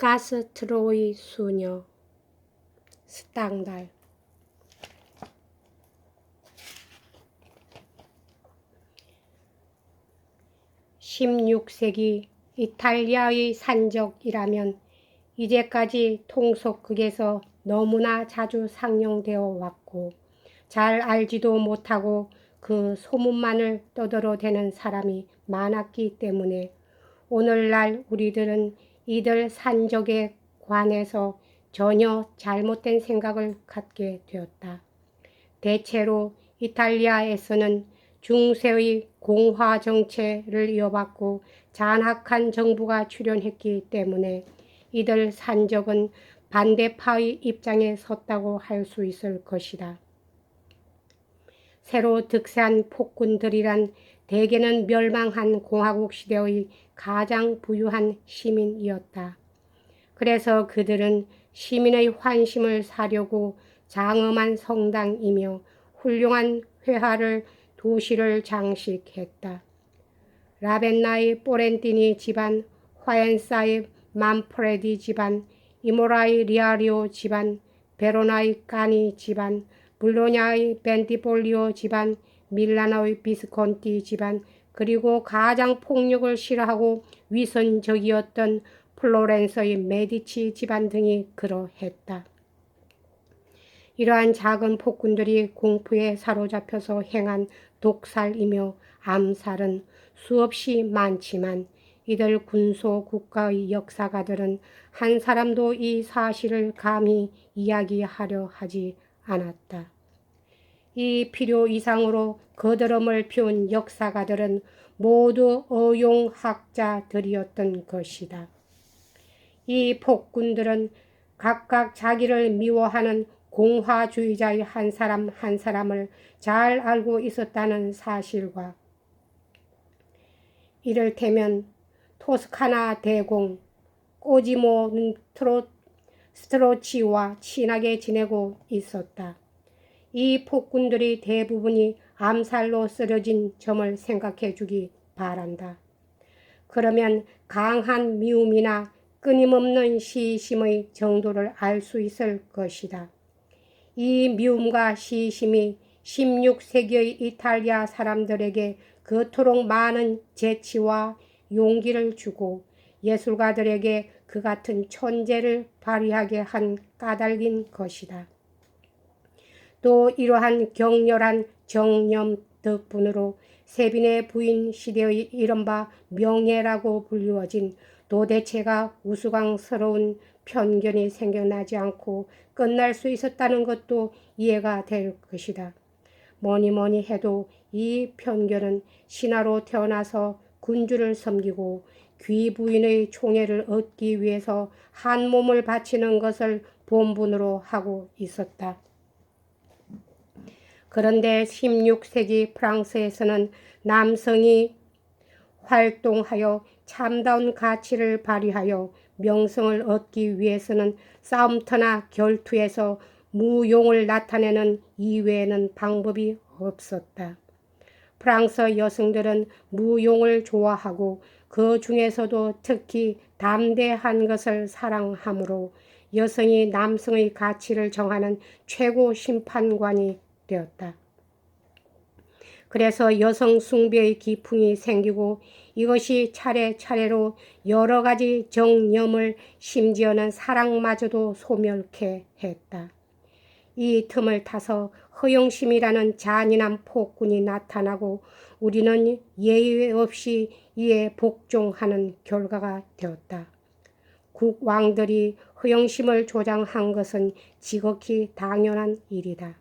가스트로이 수녀 스탕달. 16세기 이탈리아의 산적이라면 이제까지 통속극에서 너무나 자주 상영되어 왔고 잘 알지도 못하고 그 소문만을 떠들어대는 사람이 많았기 때문에 오늘날 우리들은 이들 산적에 관해서 전혀 잘못된 생각을 갖게 되었다. 대체로 이탈리아에서는 중세의 공화 정체를 이어받고 잔악한 정부가 출현했기 때문에 이들 산적은 반대파의 입장에 섰다고 할 수 있을 것이다. 새로 득세한 폭군들이란 대개는 멸망한 공화국 시대의 가장 부유한 시민이었다. 그래서 그들은 시민의 환심을 사려고 장엄한 성당이며 훌륭한 회화를 도시를 장식했다. 라벤나의 포렌티니 집안, 화엔사의 만프레디 집안, 이모라의 리아리오 집안, 베로나의 까니 집안, 볼로냐의 벤티폴리오 집안, 밀라노의 비스콘티 집안, 그리고 가장 폭력을 싫어하고 위선적이었던 플로렌서의 메디치 집안 등이 그러했다. 이러한 작은 폭군들이 공포에 사로잡혀서 행한 독살이며 암살은 수없이 많지만 이들 군소 국가의 역사가들은 한 사람도 이 사실을 감히 이야기하려 하지 않았다. 이 필요 이상으로 거드름을 피운 역사가들은 모두 어용학자들이었던 것이다. 이 폭군들은 각각 자기를 미워하는 공화주의자의 한 사람 한 사람을 잘 알고 있었다는 사실과 이를테면 토스카나 대공 꼬지모 스트로치와 친하게 지내고 있었다. 이 폭군들이 대부분이 암살로 쓰러진 점을 생각해 주기 바란다. 그러면 강한 미움이나 끊임없는 시심의 정도를 알 수 있을 것이다. 이 미움과 시심이 16세기의 이탈리아 사람들에게 그토록 많은 재치와 용기를 주고 예술가들에게 그 같은 천재를 발휘하게 한 까닭인 것이다. 또 이러한 격렬한 정념 덕분으로 세빈의 부인 시대의 이른바 명예라고 불리워진 도대체가 우스꽝스러운 편견이 생겨나지 않고 끝날 수 있었다는 것도 이해가 될 것이다. 뭐니 해도 이 편견은 신하로 태어나서 군주를 섬기고 귀부인의 총애를 얻기 위해서 한 몸을 바치는 것을 본분으로 하고 있었다. 그런데 16세기 프랑스에서는 남성이 활동하여 참다운 가치를 발휘하여 명성을 얻기 위해서는 싸움터나 결투에서 무용을 나타내는 이외에는 방법이 없었다. 프랑스 여성들은 무용을 좋아하고 그 중에서도 특히 담대한 것을 사랑하므로 여성이 남성의 가치를 정하는 최고 심판관이 되었다. 그래서 여성 숭배의 기풍이 생기고 이것이 차례차례로 여러 가지 정념을 심지어는 사랑마저도 소멸케 했다. 이 틈을 타서 허영심이라는 잔인한 폭군이 나타나고 우리는 예의 없이 이에 복종하는 결과가 되었다. 국왕들이 허영심을 조장한 것은 지극히 당연한 일이다.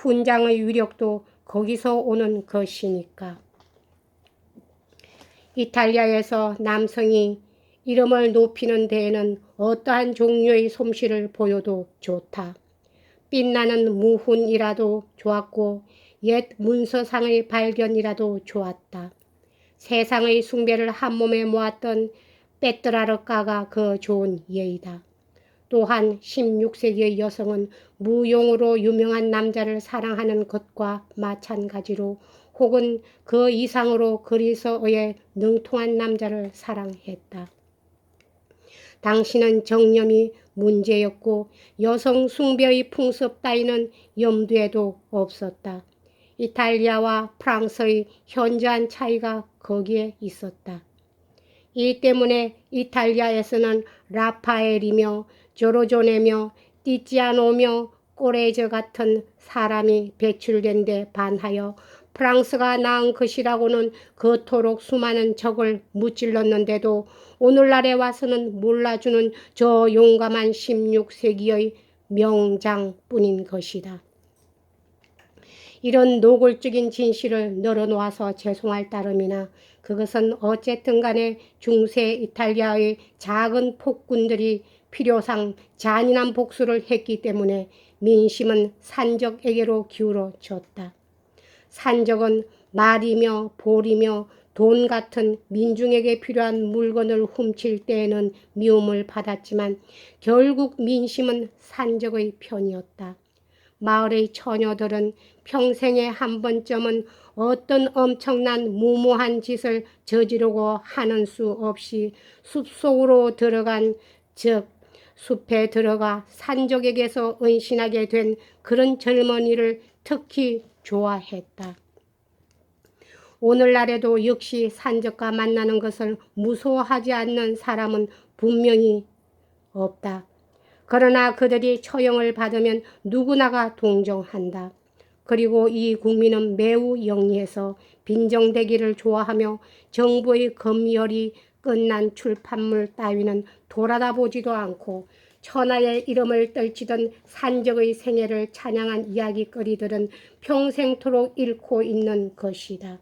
훈장의 위력도 거기서 오는 것이니까. 이탈리아에서 남성이 이름을 높이는 데에는 어떠한 종류의 솜씨를 보여도 좋다. 빛나는 무훈이라도 좋았고 옛 문서상의 발견이라도 좋았다. 세상의 숭배를 한 몸에 모았던 빼트라르카가 그 좋은 예이다. 또한 16세기의 여성은 무용으로 유명한 남자를 사랑하는 것과 마찬가지로 혹은 그 이상으로 그리스어에 능통한 남자를 사랑했다. 당신은 정념이 문제였고 여성 숭배의 풍습 따위는 염두에도 없었다. 이탈리아와 프랑스의 현저한 차이가 거기에 있었다. 이 때문에 이탈리아에서는 라파엘이며 조로조네며 티ziano며 꼬레저 같은 사람이 배출된 데 반하여 프랑스가 낳은 것이라고는 그토록 수많은 적을 무찔렀는데도 오늘날에 와서는 몰라주는 저 용감한 16세기의 명장뿐인 것이다. 이런 노골적인 진실을 널어놓아서 죄송할 따름이나 그것은 어쨌든 간에 중세 이탈리아의 작은 폭군들이 필요상 잔인한 복수를 했기 때문에 민심은 산적에게로 기울어졌다. 산적은 말이며 볼이며 돈 같은 민중에게 필요한 물건을 훔칠 때에는 미움을 받았지만 결국 민심은 산적의 편이었다. 마을의 처녀들은 평생에 한 번쯤은 어떤 엄청난 무모한 짓을 저지르고 하는 수 없이 숲속으로 들어간 즉 숲에 들어가 산적에게서 은신하게 된 그런 젊은이를 특히 좋아했다. 오늘날에도 역시 산적과 만나는 것을 무서워하지 않는 사람은 분명히 없다. 그러나 그들이 처형을 받으면 누구나가 동정한다. 그리고 이 국민은 매우 영리해서 빈정대기를 좋아하며 정부의 검열이 끝난 출판물 따위는 돌아다 보지도 않고 천하의 이름을 떨치던 산적의 생애를 찬양한 이야기거리들은 평생토록 읽고 있는 것이다.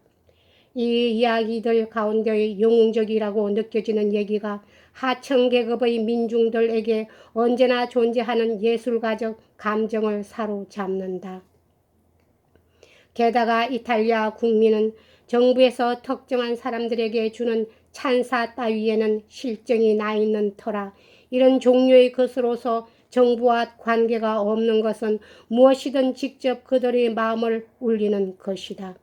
이 이야기들 가운데의 영웅적이라고 느껴지는 얘기가 하층계급의 민중들에게 언제나 존재하는 예술가적 감정을 사로잡는다. 게다가 이탈리아 국민은 정부에서 특정한 사람들에게 주는 찬사 따위에는 실정이 나 있는 터라 이런 종류의 것으로서 정부와 관계가 없는 것은 무엇이든 직접 그들의 마음을 울리는 것이다.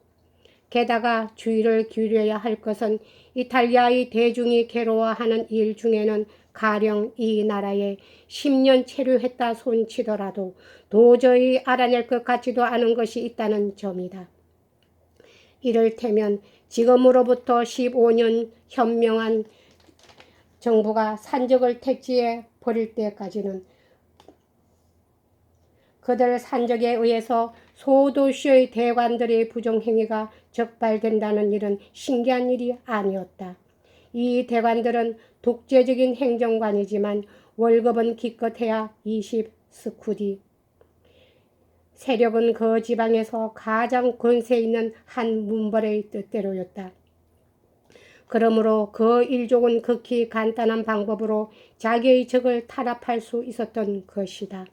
게다가 주의를 기울여야 할 것은 이탈리아의 대중이 괴로워하는 일 중에는 가령 이 나라에 10년 체류했다 손치더라도 도저히 알아낼 것 같지도 않은 것이 있다는 점이다. 이를테면 지금으로부터 15년 현명한 정부가 산적을 택지에 버릴 때까지는 그들 산적에 의해서 소도시의 대관들의 부정행위가 적발된다는 일은 신기한 일이 아니었다. 이 대관들은 독재적인 행정관이지만 월급은 기껏해야 20스쿠디. 세력은 그 지방에서 가장 권세 있는 한 문벌의 뜻대로였다. 그러므로 그 일족은 극히 간단한 방법으로 자기의 적을 탄압할 수 있었던 것이다.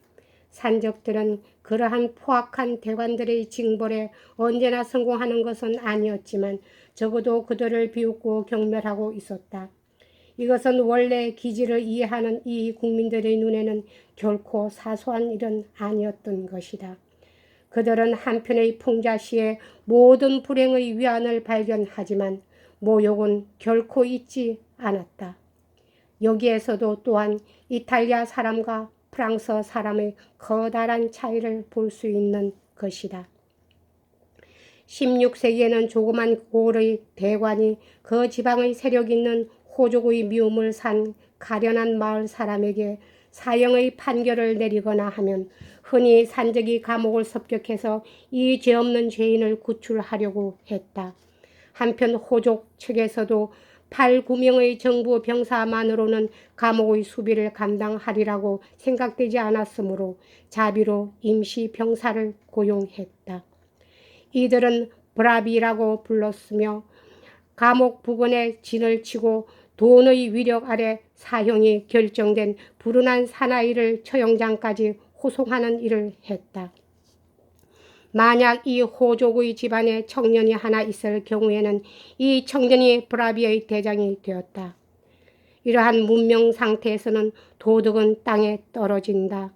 산적들은 그러한 포악한 대관들의 징벌에 언제나 성공하는 것은 아니었지만 적어도 그들을 비웃고 경멸하고 있었다. 이것은 원래 기지를 이해하는 이 국민들의 눈에는 결코 사소한 일은 아니었던 것이다. 그들은 한편의 풍자시에 모든 불행의 위안을 발견하지만 모욕은 결코 잊지 않았다. 여기에서도 또한 이탈리아 사람과 프랑스 사람의 커다란 차이를 볼 수 있는 것이다. 16세기에는 조그만 고을의 대관이 그 지방의 세력 있는 호족의 미움을 산 가련한 마을 사람에게 사형의 판결을 내리거나 하면 흔히 산적이 감옥을 습격해서 이 죄 없는 죄인을 구출하려고 했다. 한편 호족 측에서도 8, 9명의 정부 병사만으로는 감옥의 수비를 감당하리라고 생각되지 않았으므로 자비로 임시 병사를 고용했다. 이들은 브라비라고 불렀으며 감옥 부근에 진을 치고 돈의 위력 아래 사형이 결정된 불운한 사나이를 처형장까지 호송하는 일을 했다. 만약 이 호족의 집안에 청년이 하나 있을 경우에는 이 청년이 브라비의 대장이 되었다. 이러한 문명 상태에서는 도덕은 땅에 떨어진다.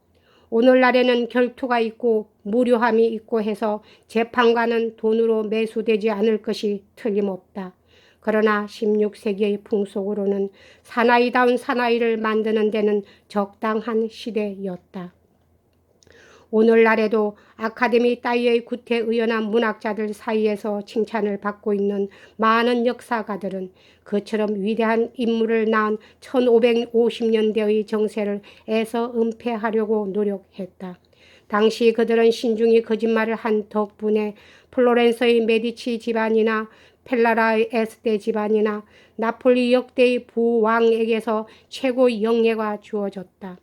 오늘날에는 결투가 있고 무료함이 있고 해서 재판관은 돈으로 매수되지 않을 것이 틀림없다. 그러나 16세기의 풍속으로는 사나이다운 사나이를 만드는 데는 적당한 시대였다. 오늘날에도 아카데미 따위의 구태의연한 문학자들 사이에서 칭찬을 받고 있는 많은 역사가들은 그처럼 위대한 인물을 낳은 1550년대의 정세를 애써 은폐하려고 노력했다. 당시 그들은 신중히 거짓말을 한 덕분에 플로렌스의 메디치 집안이나 펠라라의 에스테 집안이나 나폴리 역대의 부왕에게서 최고의 영예가 주어졌다.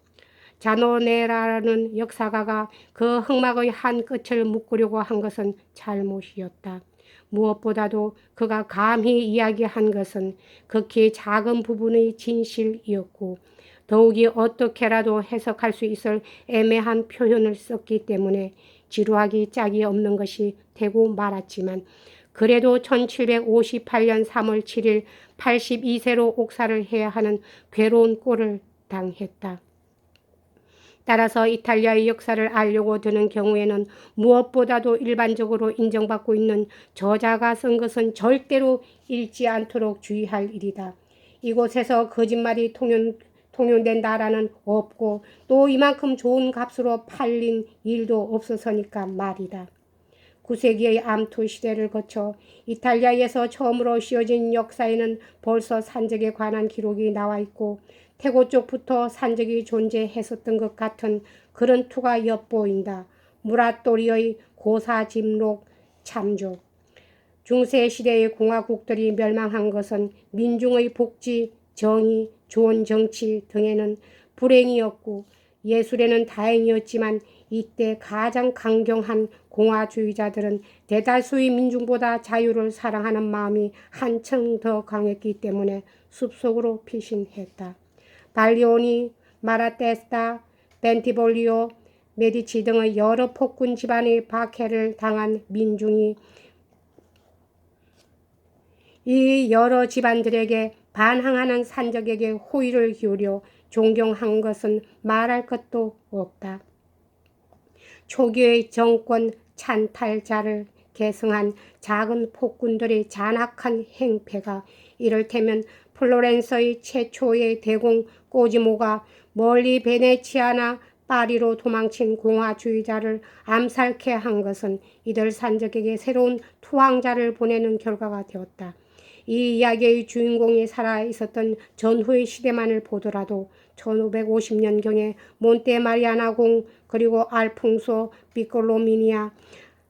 자노네라는 역사가가 그 흑막의 한 끝을 묶으려고 한 것은 잘못이었다. 무엇보다도 그가 감히 이야기한 것은 극히 작은 부분의 진실이었고 더욱이 어떻게라도 해석할 수 있을 애매한 표현을 썼기 때문에 지루하기 짝이 없는 것이 되고 말았지만 그래도 1758년 3월 7일 82세로 옥사를 해야 하는 괴로운 꼴을 당했다. 따라서 이탈리아의 역사를 알려고 드는 경우에는 무엇보다도 일반적으로 인정받고 있는 저자가 쓴 것은 절대로 읽지 않도록 주의할 일이다. 이곳에서 거짓말이 통용된 나라는 없고 또 이만큼 좋은 값으로 팔린 일도 없어서니까 말이다. 9세기의 암투 시대를 거쳐 이탈리아에서 처음으로 씌워진 역사에는 벌써 산적에 관한 기록이 나와 있고 태고 쪽부터 산적이 존재했었던 것 같은 그런 투가 엿보인다. 무라토리의 고사짐록 참조. 중세 시대의 공화국들이 멸망한 것은 민중의 복지, 정의, 좋은 정치 등에는 불행이었고 예술에는 다행이었지만 이때 가장 강경한 공화주의자들은 대다수의 민중보다 자유를 사랑하는 마음이 한층 더 강했기 때문에 숲속으로 피신했다. 발리오니, 마라테스타, 벤티볼리오, 메디치 등의 여러 폭군 집안의 박해를 당한 민중이 이 여러 집안들에게 반항하는 산적에게 호의를 기울여 존경한 것은 말할 것도 없다. 초기의 정권 찬탈자를 계승한 작은 폭군들의 잔악한 행패가 이를테면 플로렌스의 최초의 대공 꼬지모가 멀리 베네치아나 파리로 도망친 공화주의자를 암살케 한 것은 이들 산적에게 새로운 투항자를 보내는 결과가 되었다. 이 이야기의 주인공이 살아 있었던 전후의 시대만을 보더라도 1550년경에 몬테마리아나공 그리고 알풍소 비콜로미니아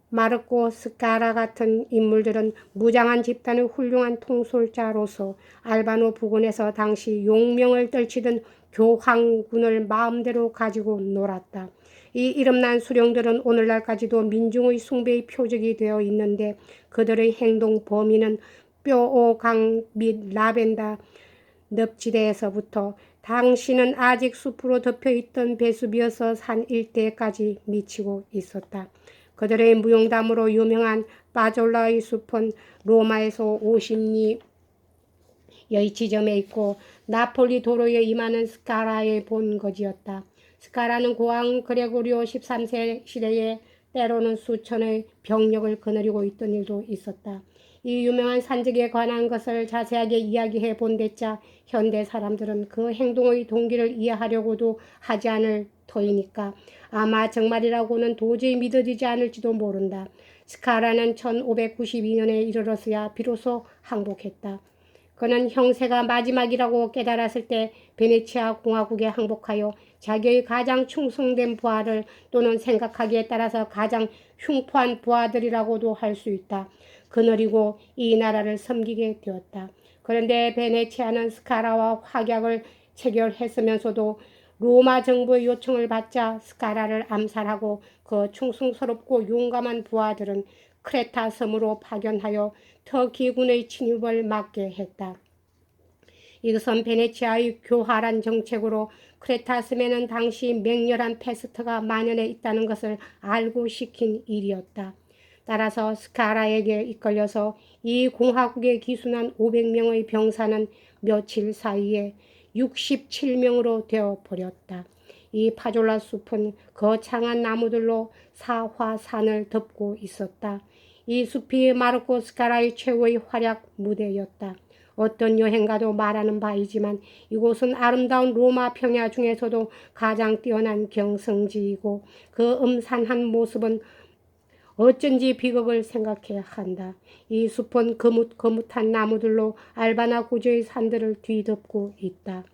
마르코 스카라 같은 인물들은 무장한 집단의 훌륭한 통솔자로서 알바노 부근에서 당시 용명을 떨치던 교황군을 마음대로 가지고 놀았다. 이 이름난 수령들은 오늘날까지도 민중의 숭배의 표적이 되어 있는데 그들의 행동 범위는 뼈오강 및 라벤더 늪지대에서부터 당시는 아직 숲으로 덮여있던 베수비어스 산 일대까지 미치고 있었다. 그들의 무용담으로 유명한 파졸라의 숲은 로마에서 50리의 지점에 있고 나폴리 도로에 임하는 스카라의 본거지였다. 스카라는 고왕 그레고리오 13세 시대에 때로는 수천의 병력을 거느리고 있던 일도 있었다. 이 유명한 산적에 관한 것을 자세하게 이야기해 본댔자 현대 사람들은 그 행동의 동기를 이해하려고도 하지 않을 터이니까 아마 정말이라고는 도저히 믿어지지 않을지도 모른다. 스카라는 1592년에 이르러서야 비로소 항복했다. 그는 형세가 마지막이라고 깨달았을 때 베네치아 공화국에 항복하여 자기의 가장 충성된 부하를 또는 생각하기에 따라서 가장 흉포한 부하들이라고도 할 수 있다. 그늘이고 이 나라를 섬기게 되었다. 그런데 베네치아는 스카라와 확약을 체결했으면서도 로마 정부의 요청을 받자 스카라를 암살하고 그 충성스럽고 용감한 부하들은 크레타 섬으로 파견하여 터키군의 침입을 막게 했다. 이것은 베네치아의 교활한 정책으로 크레타 섬에는 당시 맹렬한 페스트가 만연해 있다는 것을 알고 시킨 일이었다. 따라서 스카라에게 이끌려서 이 공화국에 기순한 500명의 병사는 며칠 사이에 67명으로 되어버렸다. 이 파졸라 숲은 거창한 나무들로 사화산을 덮고 있었다. 이 숲이 마르코 스카라의 최고의 활약 무대였다. 어떤 여행가도 말하는 바이지만 이곳은 아름다운 로마 평야 중에서도 가장 뛰어난 경성지이고 그 음산한 모습은 어쩐지 비극을 생각해 한다. 이 숲은 거뭇거뭇한 나무들로 알바나 고지의 산들을 뒤덮고 있다.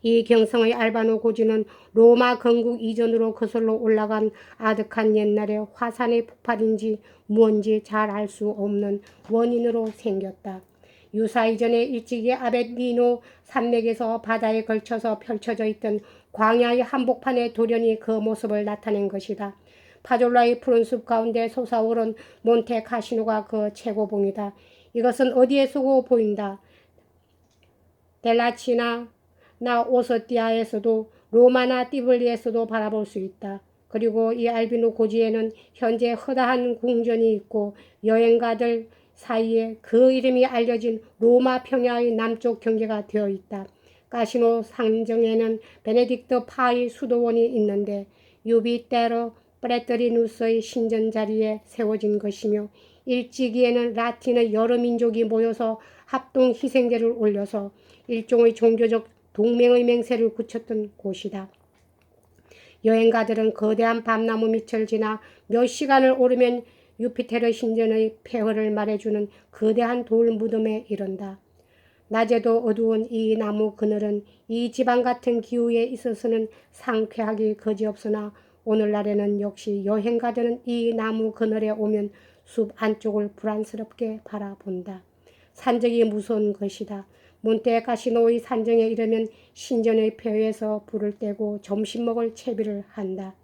이 경성의 알바노 고지는 로마 건국 이전으로 거슬러 올라간 아득한 옛날의 화산의 폭발인지 무언지 잘 알 수 없는 원인으로 생겼다. 유사 이전에 일찍이 아베니노 산맥에서 바다에 걸쳐서 펼쳐져 있던 광야의 한복판의 돌연히 그 모습을 나타낸 것이다. 파졸라의 푸른 숲 가운데 솟아오른 몬테 카시노가 그 최고봉이다. 이것은 어디에 서고 보인다. 델라치나 오서티아에서도 로마나 띠블리에서도 바라볼 수 있다. 그리고 이 알비노 고지에는 현재 허다한 궁전이 있고 여행가들 사이에 그 이름이 알려진 로마 평야의 남쪽 경계가 되어 있다. 카시노 상정에는 베네딕트 파의 수도원이 있는데 유비테르 프레터리누스의 신전 자리에 세워진 것이며 일찍이에는 라틴의 여러 민족이 모여서 합동 희생제를 올려서 일종의 종교적 동맹의 맹세를 굳혔던 곳이다. 여행가들은 거대한 밤나무 밑을 지나 몇 시간을 오르면 유피테르 신전의 폐허를 말해주는 거대한 돌 무덤에 이른다. 낮에도 어두운 이 나무 그늘은 이 지방 같은 기후에 있어서는 상쾌하기 거지없으나 오늘날에는 역시 여행가들은 이 나무 그늘에 오면 숲 안쪽을 불안스럽게 바라본다. 산적이 무서운 것이다. 몬테카시노의 산정에 이르면 신전의 폐허에서 불을 떼고 점심 먹을 채비를 한다.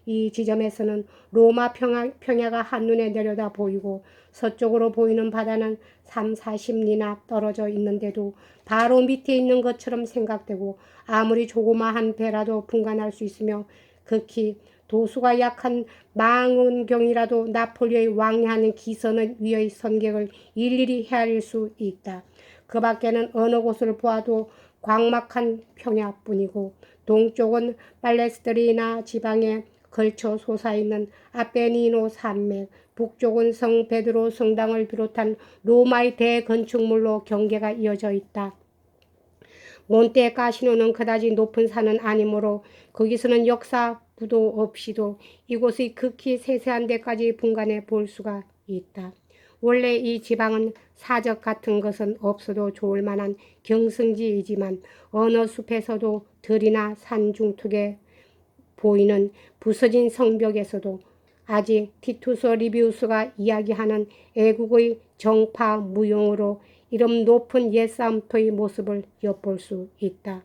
이 지점에서는 로마 평야가 한눈에 내려다 보이고 서쪽으로 보이는 바다는 30-40리나 앞 떨어져 있는데도 바로 밑에 있는 것처럼 생각되고 아무리 조그마한 배라도 분간할 수 있으며 극히 도수가 약한 망원경이라도 나폴리의 왕래하는 기선의 위의 선객을 일일이 헤아릴 수 있다. 그 밖에는 어느 곳을 보아도 광막한 평야뿐이고 동쪽은 팔레스트리나 지방에 걸쳐 솟아있는 아페니노 산맥, 북쪽은 성 베드로 성당을 비롯한 로마의 대건축물로 경계가 이어져 있다. 몬테 카시노는 그다지 높은 산은 아니므로 거기서는 역사 부도 없이도 이곳의 극히 세세한 데까지 분간해 볼 수가 있다. 원래 이 지방은 사적 같은 것은 없어도 좋을 만한 경성지이지만 어느 숲에서도 들이나 산중턱에 보이는 부서진 성벽에서도 아직 티투스 리비우스가 이야기하는 애국의 정파 무용으로 이름 높은 옛사람터의 모습을 엿볼 수 있다.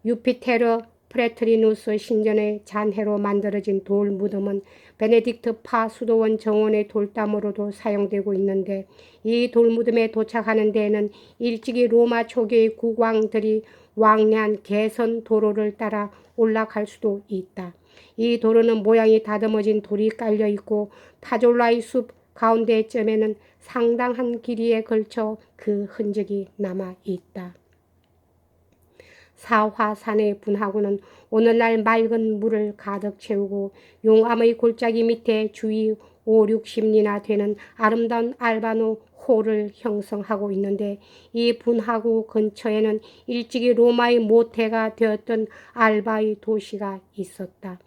유피테르 프레트리누스 신전의 잔해로 만들어진 돌 무덤은 베네딕트 파 수도원 정원의 돌담으로도 사용되고 있는데 이 돌 무덤에 도착하는 데에는 일찍이 로마 초기의 국왕들이 왕래한 개선 도로를 따라 올라갈 수도 있다. 이 도로는 모양이 다듬어진 돌이 깔려 있고 파졸라의 숲 가운데쯤에는 상당한 길이에 걸쳐 그 흔적이 남아 있다. 사화산의 분화구는 오늘날 맑은 물을 가득 채우고 용암의 골짜기 밑에 주위 5-60리나 되는 아름다운 알바노 호를 형성하고 있는데 이 분화구 근처에는 일찍이 로마의 모태가 되었던 알바의 도시가 있었다.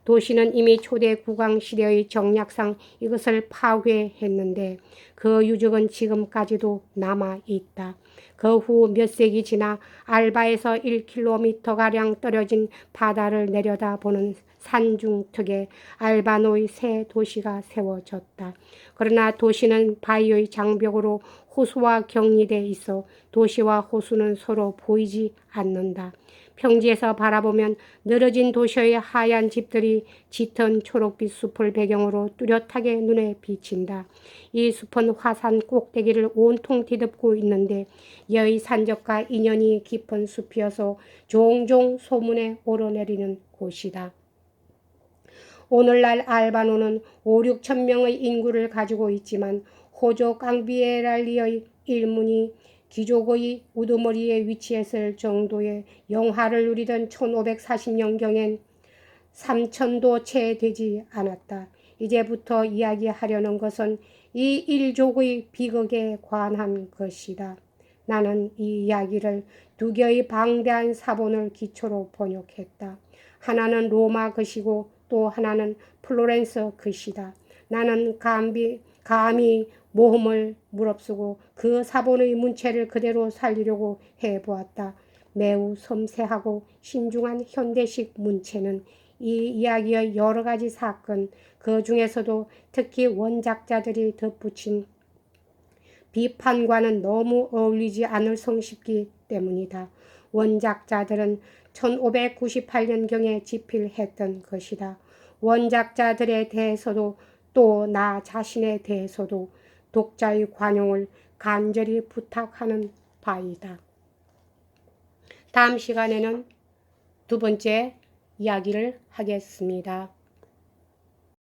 도시는 이미 초대 국왕 시대의 정략상 이것을 파괴했는데 그 유적은 지금까지도 남아 있다. 그 후 몇 세기 지나 알바에서 1km가량 떨어진 바다를 내려다보는 산중턱에 알바노의 새 도시가 세워졌다. 그러나 도시는 바위의 장벽으로 호수와 격리돼 있어 도시와 호수는 서로 보이지 않는다. 평지에서 바라보면 늘어진 도시의 하얀 집들이 짙은 초록빛 숲을 배경으로 뚜렷하게 눈에 비친다. 이 숲은 화산 꼭대기를 온통 뒤덮고 있는데 여의 산적과 인연이 깊은 숲이어서 종종 소문에 오르내리는 곳이다. 오늘날 알바노는 5-6천 명의 인구를 가지고 있지만 호조 깡비에랄리의 일문이 귀족의 우두머리에 위치했을 정도의 영화를 누리던 1540년경엔 3,000도 채 되지 않았다. 이제부터 이야기하려는 것은 이 일족의 비극에 관한 것이다. 나는 이 이야기를 두 개의 방대한 사본을 기초로 번역했다. 하나는 로마 글이고 또 하나는 플로렌스 글이다. 나는 감히 모험을 무릅쓰고 그 사본의 문체를 그대로 살리려고 해보았다. 매우 섬세하고 신중한 현대식 문체는 이 이야기의 여러 가지 사건, 그 중에서도 특히 원작자들이 덧붙인 비판과는 너무 어울리지 않을 성쉽기 때문이다. 원작자들은 1598년경에 집필했던 것이다. 원작자들에 대해서도 또 나 자신에 대해서도 독자의 관용을 간절히 부탁하는 바이다. 다음 시간에는 두 번째 이야기를 하겠습니다.